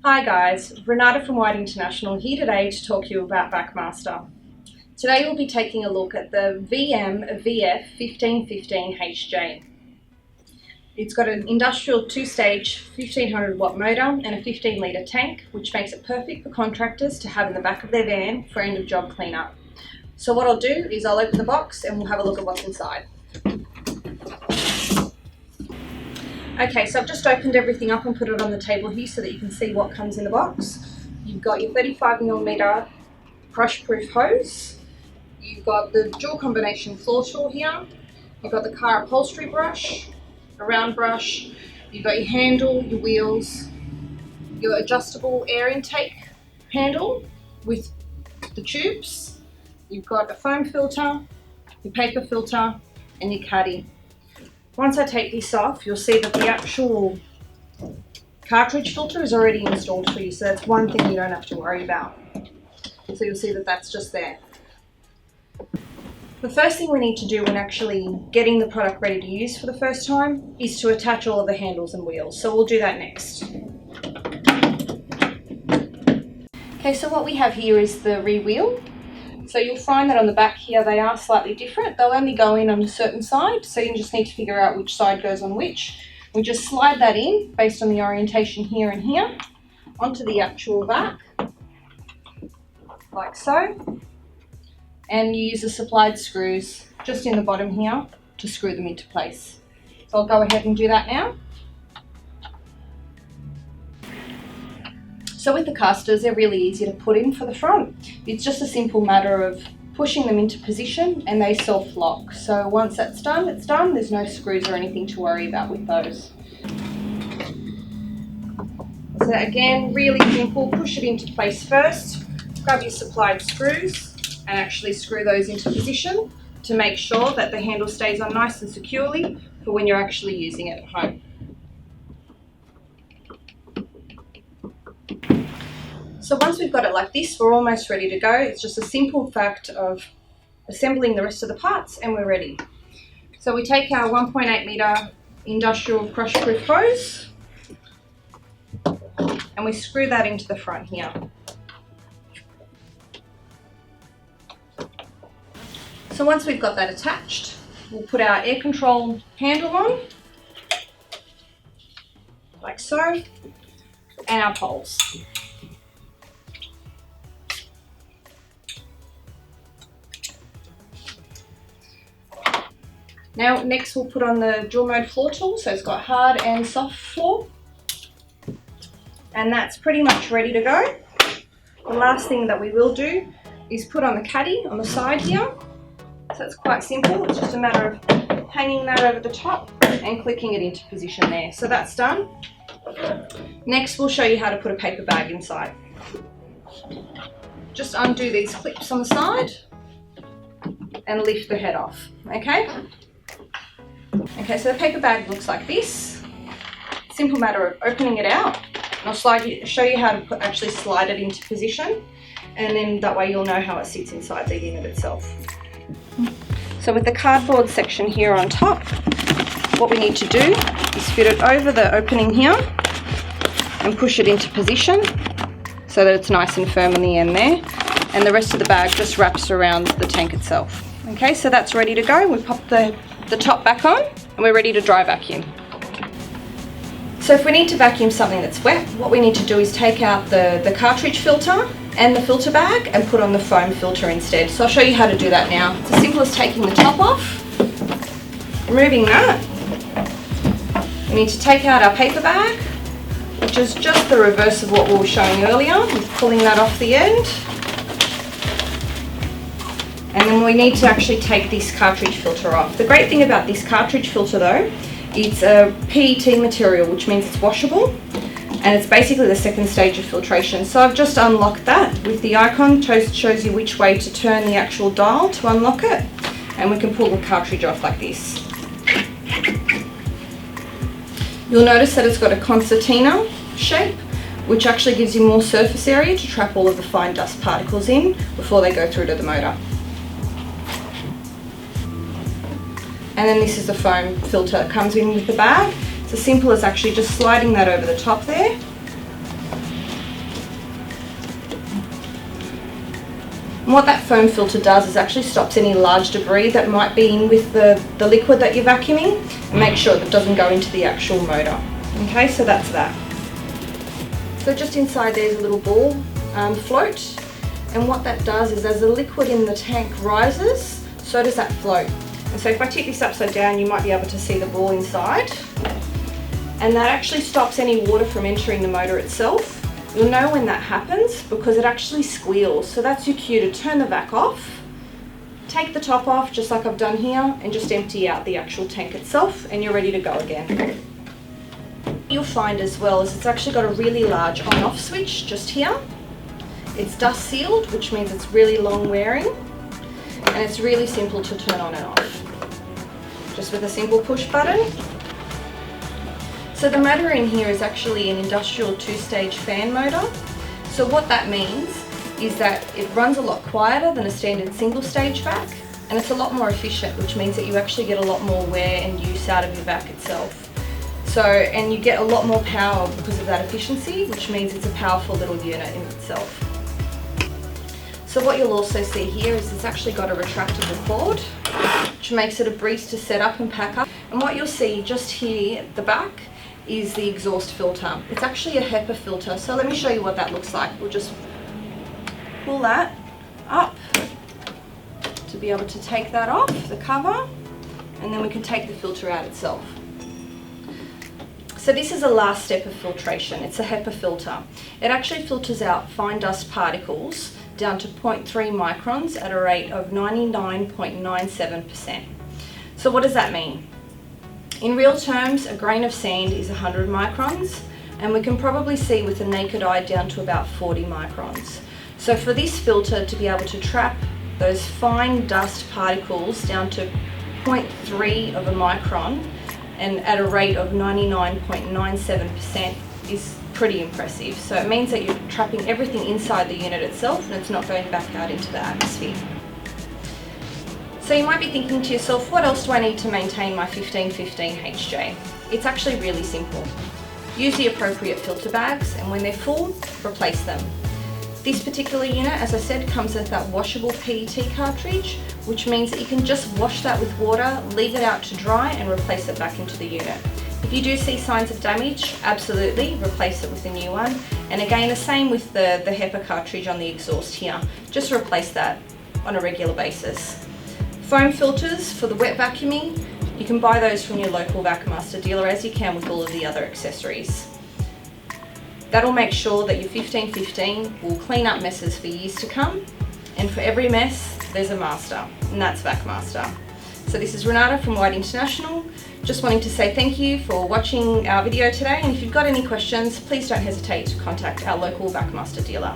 Hi guys, Renata from White International here today to talk to you about Vacmaster. Today we'll be taking a look at the VMVF1515HJ. It's got an industrial 2-stage 1500 watt motor and a 15 litre tank, which makes it perfect for contractors to have in the back of their van for end of job cleanup. So what I'll do is I'll open the box and we'll have a look at what's inside. Okay, so I've just opened everything up and put it on the table here so that you can see what comes in the box. You've got your 35mm crush-proof hose. You've got the dual combination floor tool here. You've got the car upholstery brush, a round brush. You've got your handle, your wheels, your adjustable air intake handle with the tubes. You've got a foam filter, your paper filter, and your caddy. Once I take this off, you'll see that the actual cartridge filter is already installed for you, so that's one thing you don't have to worry about. So you'll see that that's just there. The first thing we need to do when actually getting the product ready to use for the first time is to attach all of the handles and wheels, so we'll do that next. Okay, so what we have here is the rear wheel. So you'll find that on the back here they are slightly different. They'll only go in on a certain side, so you just need to figure out which side goes on which. We just slide that in based on the orientation here and here onto the actual back, like so. And you use the supplied screws just in the bottom here to screw them into place. So I'll go ahead and do that now. So with the casters, they're really easy to put in for the front. It's just a simple matter of pushing them into position and they self-lock. So once that's done, it's done. There's no screws or anything to worry about with those. So again, really simple, push it into place first. Grab your supplied screws and actually screw those into position to make sure that the handle stays on nice and securely for when you're actually using it at home. So once we've got it like this, we're almost ready to go. It's just a simple fact of assembling the rest of the parts and we're ready. So we take our 1.8 metre industrial crush-proof hose and we screw that into the front here. So once we've got that attached, we'll put our air control handle on, like so, and our poles. Now next we'll put on the dual mode floor tool, so it's got hard and soft floor. And that's pretty much ready to go. The last thing that we will do is put on the caddy on the side here. So it's quite simple, it's just a matter of hanging that over the top and clicking it into position there. So that's done. Next we'll show you how to put a paper bag inside. Just undo these clips on the side and lift the head off, okay? Okay, so the paper bag looks like this. Simple matter of opening it out. And I'll show you how to actually slide it into position, and then that way you'll know how it sits inside the unit itself. So with the cardboard section here on top, what we need to do is fit it over the opening here and push it into position so that it's nice and firm on the end there. And the rest of the bag just wraps around the tank itself. Okay, so that's ready to go. We pop the top back on and we're ready to dry vacuum. So if we need to vacuum something that's wet, what we need to do is take out the cartridge filter and the filter bag and put on the foam filter instead. So I'll show you how to do that now. It's as simple as taking the top off, removing that. We need to take out our paper bag, which is just the reverse of what we were showing earlier, with pulling that off the end. And then we need to actually take this cartridge filter off. The great thing about this cartridge filter though, it's a PET material, which means it's washable, and it's basically the second stage of filtration. So I've just unlocked that with the icon, shows you which way to turn the actual dial to unlock it, and we can pull the cartridge off like this. You'll notice that it's got a concertina shape, which actually gives you more surface area to trap all of the fine dust particles in before they go through to the motor. And then this is the foam filter that comes in with the bag. It's as simple as actually just sliding that over the top there And what that foam filter does is actually stops any large debris that might be in with the liquid that you're vacuuming, and make sure that it doesn't go into the actual motor. Okay, so that's that. So just inside there's a little ball float, and what that does is as the liquid in the tank rises, so does that float. And so if I tip this upside down, you might be able to see the ball inside, and that actually stops any water from entering the motor itself. You'll know when that happens because it actually squeals. So that's your cue to turn the vac off, take the top off just like I've done here, and just empty out the actual tank itself, and you're ready to go again. You'll find as well is it's actually got a really large on-off switch just here. It's dust sealed, which means it's really long wearing, and it's really simple to turn on and off, just with a simple push button. So the motor in here is actually an industrial 2-stage fan motor. So what that means is that it runs a lot quieter than a standard single-stage vac, and it's a lot more efficient, which means that you actually get a lot more wear and use out of your vac itself. So, and you get a lot more power because of that efficiency, which means it's a powerful little unit in itself. So what you'll also see here is it's actually got a retractable cord, which makes it a breeze to set up and pack up. And what you'll see just here at the back is the exhaust filter. It's actually a HEPA filter, so let me show you what that looks like. We'll just pull that up to be able to take that off, the cover, and then we can take the filter out itself. So this is the last step of filtration. It's a HEPA filter. It actually filters out fine dust particles down to 0.3 microns at a rate of 99.97%. So what does that mean? In real terms, a grain of sand is 100 microns, and we can probably see with the naked eye down to about 40 microns. So for this filter to be able to trap those fine dust particles down to 0.3 of a micron and at a rate of 99.97% is pretty impressive. So it means that you're trapping everything inside the unit itself and it's not going back out into the atmosphere. So you might be thinking to yourself, what else do I need to maintain my 1515HJ? It's actually really simple. Use the appropriate filter bags, and when they're full, replace them. This particular unit, as I said, comes with that washable PET cartridge, which means that you can just wash that with water, leave it out to dry, and replace it back into the unit. If you do see signs of damage, absolutely replace it with a new one. And again, the same with the HEPA cartridge on the exhaust here. Just replace that on a regular basis. Foam filters for the wet vacuuming, you can buy those from your local Vacmaster dealer, as you can with all of the other accessories. That'll make sure that your 1515 will clean up messes for years to come, and for every mess there's a master, and that's Vacmaster. So this is Renata from White International, just wanting to say thank you for watching our video today, and if you've got any questions, please don't hesitate to contact our local Vacmaster dealer.